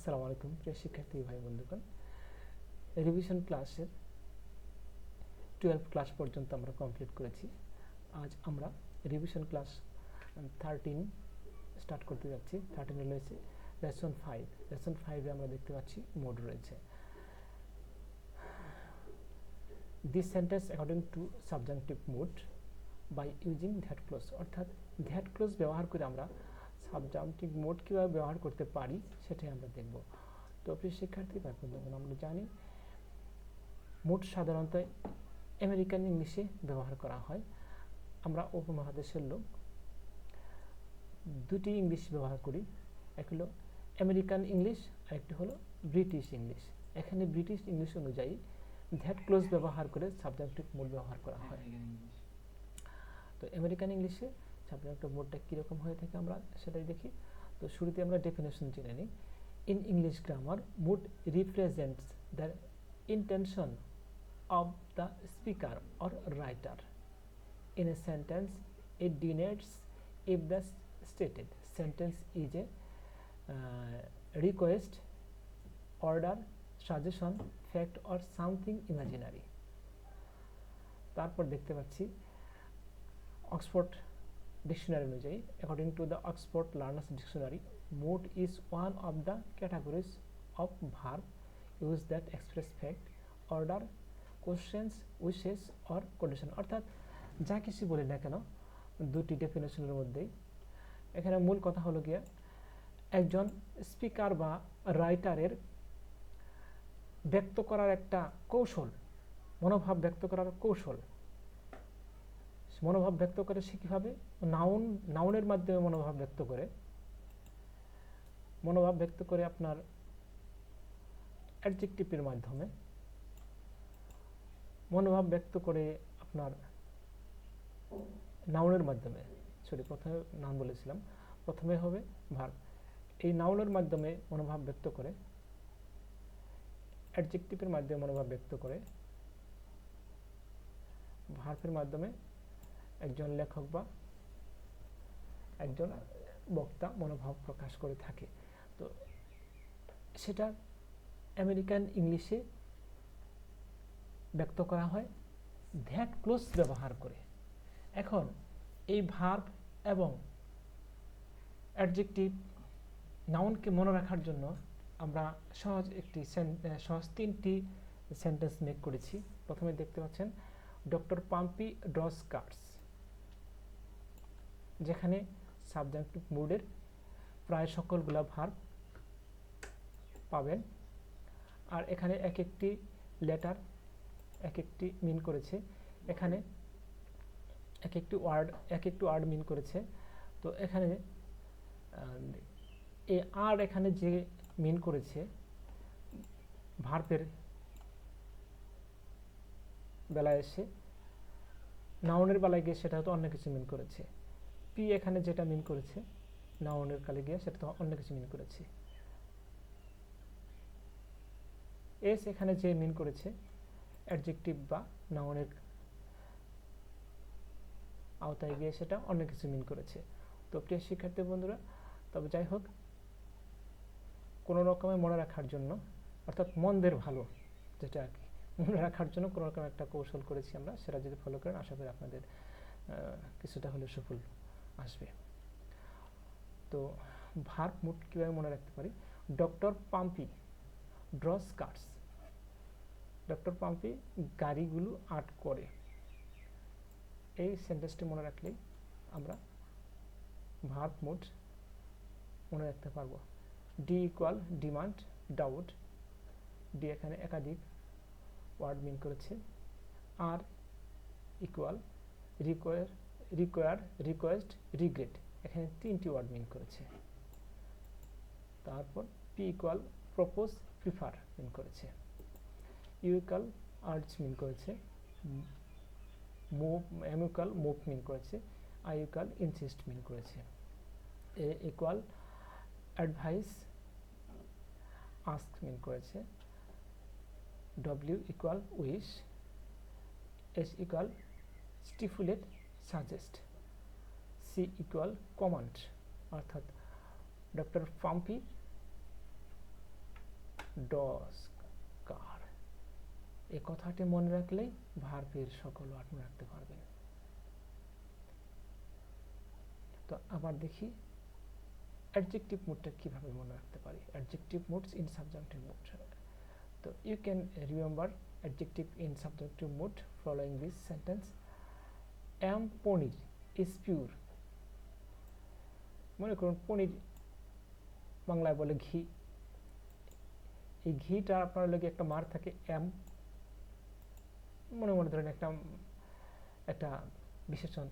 আসসালামু আলাইকুম প্রিয় শিক্ষার্থী ভাই বন্ধুগণ। রিভিশন ক্লাসের 12 ক্লাস পর্যন্ত আমরা কমপ্লিট করেছি। আজ আমরা রিভিশন ক্লাস 13 স্টার্ট করতে যাচ্ছি। 13 রয়েছে লেসন 5। লেসন 5 এ আমরা দেখতে পাচ্ছি মোড রয়েছে। This sentence according to subjunctive mode by using that clause, অর্থাৎ দ্যাট ক্লোজ ব্যবহার করে আমরা সাবজাংটিভ মোড কীভাবে ব্যবহার করতে পারি সেটাই আমরা দেখব। তো প্রিয় শিক্ষার্থী ভাই বন্ধুগণ, আমরা জানি মোড সাধারণত আমেরিকান ইংলিশে ব্যবহার করা হয়। আমরা উপমহাদেশের লোক, দুটি ইংলিশ ব্যবহার করি, এক হলো আমেরিকান ইংলিশ আর একটি হলো ব্রিটিশ ইংলিশ। এখানে ব্রিটিশ ইংলিশ অনুযায়ী দ্যাট ক্লোজ ব্যবহার করে সাবজাংটিভ মোড ব্যবহার করা হয়। তো আমেরিকান ইংলিশে সাবজাংটিভ মোডটা কীরকম হয়ে থাকে আমরা সেটাই দেখি। তো শুরুতে আমরা ডেফিনেশন জেনে নিই। In English grammar, mood represents the intention of the speaker or writer. In a sentence, it denotes if the stated sentence is a request, order, suggestion, fact or something imaginary. তারপর দেখতে পাচ্ছি Oxford dictionary অনুযায়ী, according to the Oxford Learners Dictionary, mood is one of the categories of verb used that express fact, order, questions, wishes or condition। অর্থাৎ যা কিছু বলি না কেন দুটি ডেফিনেশনের মধ্যেই এখানে মূল কথা হলো গিয়ে একজন স্পিকার বা রাইটারের ব্যক্ত করার একটা কৌশল, মনোভাব ব্যক্ত করার কৌশল। মনোভাব ব্যক্ত করে সে কীভাবে নাউনের মাধ্যমে মনোভাব ব্যক্ত করে, মনোভাব ব্যক্ত করে আপনার অ্যাডজেক্টিভের মাধ্যমে, মনোভাব ব্যক্ত করে আপনার নাউনের মাধ্যমে। প্রথমে নাউন বলেছিলাম, প্রথমে হবে ভার্ব। এই নাউনের মাধ্যমে মনোভাব ব্যক্ত করে, অ্যাডজেক্টিভের মাধ্যমে মনোভাব ব্যক্ত করে, ভার্বের মাধ্যমে একজন লেখক বা একজন বক্তা মনোভাব প্রকাশ করে থাকে। তো সেটা আমেরিকান ইংলিশে ব্যক্ত করা হয় দ্যাট ক্লোজ ব্যবহার করে। এখন এই ভার্ব এবং অ্যাডজেক্টিভ নাউনকে মনে রাখার জন্য আমরা সহজ তিনটি সেন্টেন্স মেক করেছি। প্রথমে দেখতে পাচ্ছেন ডক্টর পাম্পি ড্রস কার্ডস, যেখানে সাবজাংটিভ মোডের প্রায় সকলগুলা ভার্ব পাবেন। আর এখানে এক একটি লেটার এক একটি মিন করেছে, এখানে এক একটি ওয়ার্ড মিন করেছে। তো এখানে এই আর এখানে যে মিন করেছে ভার্বের বেলায় এসে, নাউনের বেলায় গিয়ে সেটা হয়তো অন্য কিছু মিন করেছে। পি এখানে যেটা মিন করেছে নাউনের কালে গিয়ে সেটা তো অন্য কিছু মিন করেছে। এস এখানে যে মিন করেছে অ্যাডজেক্টিভ বা নাউনের আওতায় গিয়ে সেটা অন্য কিছু মিন করেছে। তো প্রিয় শিক্ষার্থী বন্ধুরা, তবে যাই হোক, কোনো রকমের মনে রাখার জন্য, অর্থাৎ মন্দের ভালো যেটা আর কি, মনে রাখার জন্য কোনো রকম একটা কৌশল করেছি আমরা, সেটা যদি ফলো করেন আশা করি আপনাদের কিছুটা হলে সফল আসবে। তো ভার্ব মুড কীভাবে মনে রাখতে পারি? ডক্টর পাম্পি ড্রস কার্স, ডক্টর পাম্পি গাড়িগুলো আর্ট করে। এই সেন্টেন্সটি মনে রাখলেই আমরা ভার্ব মুড মনে রাখতে পারবো। D equal demand, doubt, D এখানে একাধিক ওয়ার্ড মিন করেছে। R equal require, request, regret, এখানে তিনটি ওয়ার্ড মিন করেছে। তারপর P equal propose, prefer mean করেছে। ইউ ইকুয়াল আর্জ মিন করেছে। এম ইকুয়াল মুভ মিন করেছে। আই ইকুয়াল ইনসিস্ট মিন করেছে। A equal advise, ask mean করেছে। W equal wish. S equal stipulate, suggest. C equal command, অর্থাৎ doctor পাম্পি ডস car. এই কথাটি মনে রাখলেই ভার্বের সকল ওয়ার্ড মনে রাখতে পারবেন। তো আবার দেখি অ্যাডজেক্টিভ মুডটা কিভাবে মনে রাখতে পারি। Adjective moods in subjective mood. তো you can remember adjective in subjective mood following this sentence. M paneer is pure. মনে করুন পনির বাংলায় বলে ঘি, এই ঘিটা আপনার লগে একটা মার থাকে এম, মনে মনে ধরেন একটা একটা বিশেষণ,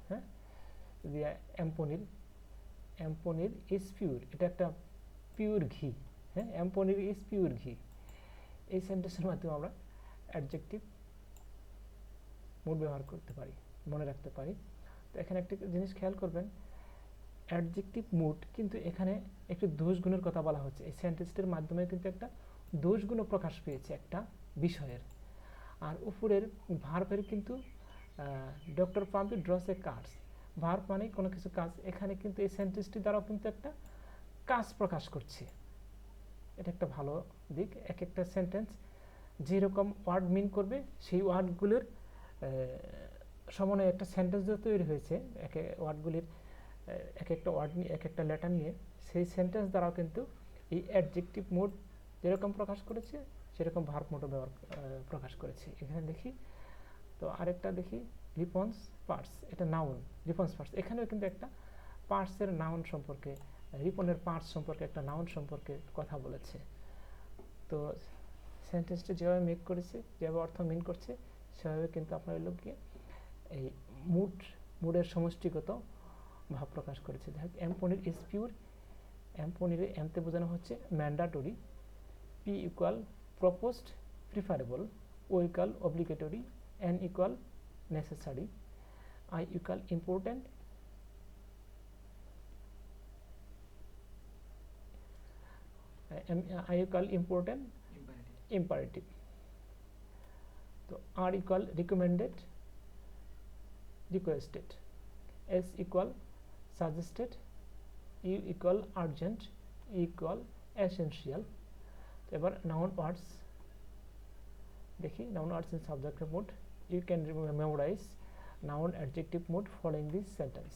হ্যাঁ, এম পনির ইজ পিওর, এটা একটা পিওর ঘি, হ্যাঁ, এম পনির ইজ পিওর ঘি। এই সেন্টেন্সের মাধ্যমে আমরা অ্যাডজেক্টিভ মুড ব্যবহার করতে পারি, মনে রাখতে পারি। তো এখানে একটা জিনিস খেয়াল করবেন, অ্যাডজেক্টিভ মুড কিন্তু এখানে একটি দোষ গুণের কথা বলা হচ্ছে। এই সেন্টেন্সটির মাধ্যমে কিন্তু একটা দোষ গুণ প্রকাশ পেয়েছে একটা বিষয়ের। আর উপরের ভার্বের কিন্তু ডক্টর পাম্পি ড্রস এ কার্স, ভার্ব মানে কোনো কিছু কাজ, এখানে কিন্তু এই সেন্টেন্সটি দ্বারাও কিন্তু একটা কাজ প্রকাশ করছে। এটা একটা ভালো দিক। এক একটা সেন্টেন্স যেরকম ওয়ার্ড মিন করবে সেই ওয়ার্ডগুলোর সমন্বয়ে একটা সেন্টেন্স তৈরি হয়েছে। ওয়ার্ডগুলির এক একটা ওয়ার্ড নিয়ে, এক একটা লেটার নিয়ে, সেই সেন্টেন্স দ্বারাও কিন্তু এই অ্যাডজেক্টিভ মুড যেরকম প্রকাশ করেছে সেরকম ভার্ব মুডও প্রকাশ করেছে। এখানে দেখি, তো আরেকটা দেখি রিপন্স পার্টস, এটা নাউন। রিপন্স পার্টস এখানেও কিন্তু একটা পার্টসের নাউন সম্পর্কে, রিপনের পার্টস সম্পর্কে একটা নাউন সম্পর্কে কথা বলেছে। তো সেন্টেন্সটা যেভাবে মেক করেছে, যেভাবে অর্থ মিন করছে, সেভাবে কিন্তু আপনার লোককে এই মুডের সমষ্টিগত ভাব প্রকাশ করেছে। দেখ, M paneer is pure, M পনিরে এমতে বোঝানো হচ্ছে mandatory, P equal proposed preferable, O equal obligatory, N equal necessary, I equal important, I equal important, imperative. So R equal recommended, requested, S equal suggested, U equal urgent, E equal essential. তো এবার noun words দেখি, noun words in subjunctive mood. You can memorize noun adjective mood following this sentence.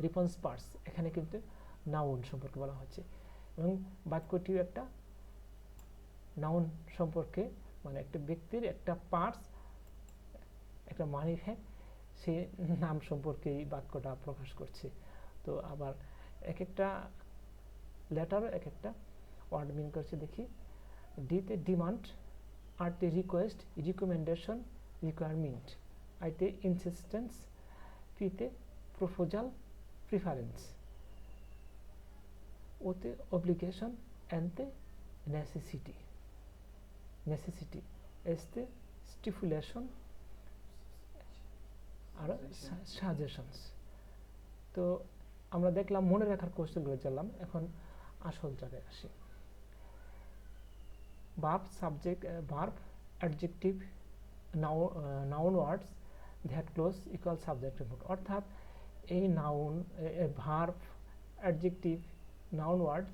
Response parts এখানে কিন্তু noun সম্পর্কে বলা হচ্ছে এবং বাক্যটিও একটা নাউন সম্পর্কে, মানে একটা ব্যক্তির একটা পার্টস, একটা মানিফ্যাক্ট, সে নাম সম্পর্কে এই বাক্যটা প্রকাশ করছে। তো আবার এক একটা লেটারও এক একটা ওয়ার্ড মিন করছে। দেখি, ডিতে ডিমান্ড, আরতে রিকোয়েস্ট, রিকমেন্ডেশন, রিকোয়ারমেন্ট, আইতে ইনসিস্টেন্স, পিতে প্রপোজাল, প্রিফারেন্স, ওতে অব্লিগেশন, এনতে নেসেসিটি, এসতে স্টিপুলেশন আর সাজেশনস। তো আমরা দেখলাম মনে রাখার কৌশলগুলো জানলাম, এখন আসল জায়গায় আসি। Verb, subject, verb, adjective, noun words that clause equal subjective mood. অর্থাৎ এই noun, verb, adjective, noun words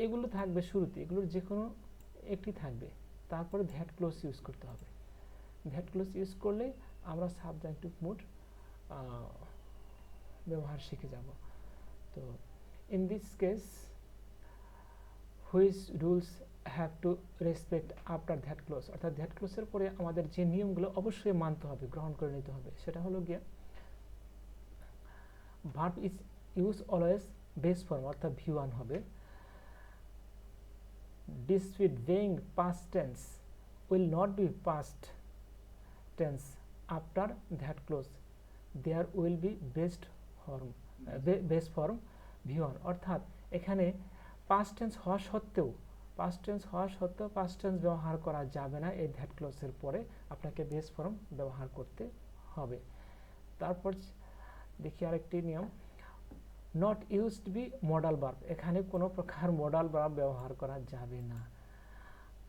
এগুলো থাকবে শুরুতে, এগুলোর যে কোনো একটি থাকবে, তারপরে দ্যাট ক্লোজ ইউজ করতে হবে। দ্যাট ক্লোজ ইউজ করলে আমরা সাবজেক্টিভ মুড ব্যবহার শিখে যাব। তো in this case which rules have to respect after that clause, অর্থাৎ দ্যাট ক্লোজের পরে আমাদের যে নিয়মগুলো অবশ্যই মানতে হবে, গ্রহণ করে নিতে হবে, সেটা হলো গিয়ে verb is use always base form, অর্থাৎ V1 হবে। Disfiguring past tense will not be past tense after that clause. There will be base form V1, অর্থাৎ এখানে past tense হওয়া সত্ত্বেও past tense ব্যবহার করা যাবে না। এই that clause এর পরে আপনাকে base form ব্যবহার করতে হবে। তারপর দেখি আরেকটি নিয়ম, not used B modal verb, এখানে কোনো প্রকার মডাল ভার্ব ব্যবহার করা যাবে না।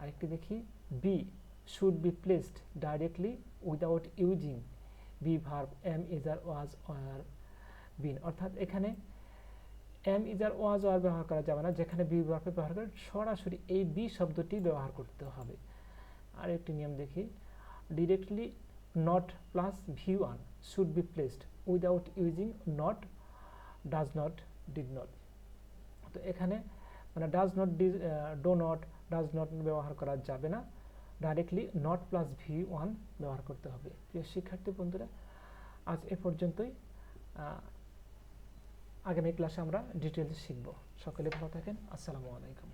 আরেকটি দেখি, B should be placed directly without using be verb, am, is, are, was, are, been, অর্থাৎ এখানে এম ইজ আর ওয়াজ আর ব্যবহার করা যাবে না, যেখানে বি ভার্ব ব্যবহার করে সরাসরি এই বি শব্দটি ব্যবহার করতে হবে। আর একটি নিয়ম দেখি, directly not plus V one should be placed without using not, does not, did not. তো এখানে মানে does not, do not, does not ব্যবহার করা যাবে না, directly not plus V one ব্যবহার করতে হবে। প্রিয় শিক্ষার্থী বন্ধুরা, আজ এ পর্যন্তই। আগামী ক্লাসে আমরা ডিটেলস শিখব। সকলে ভালো থাকেন। আসসালামু আলাইকুম।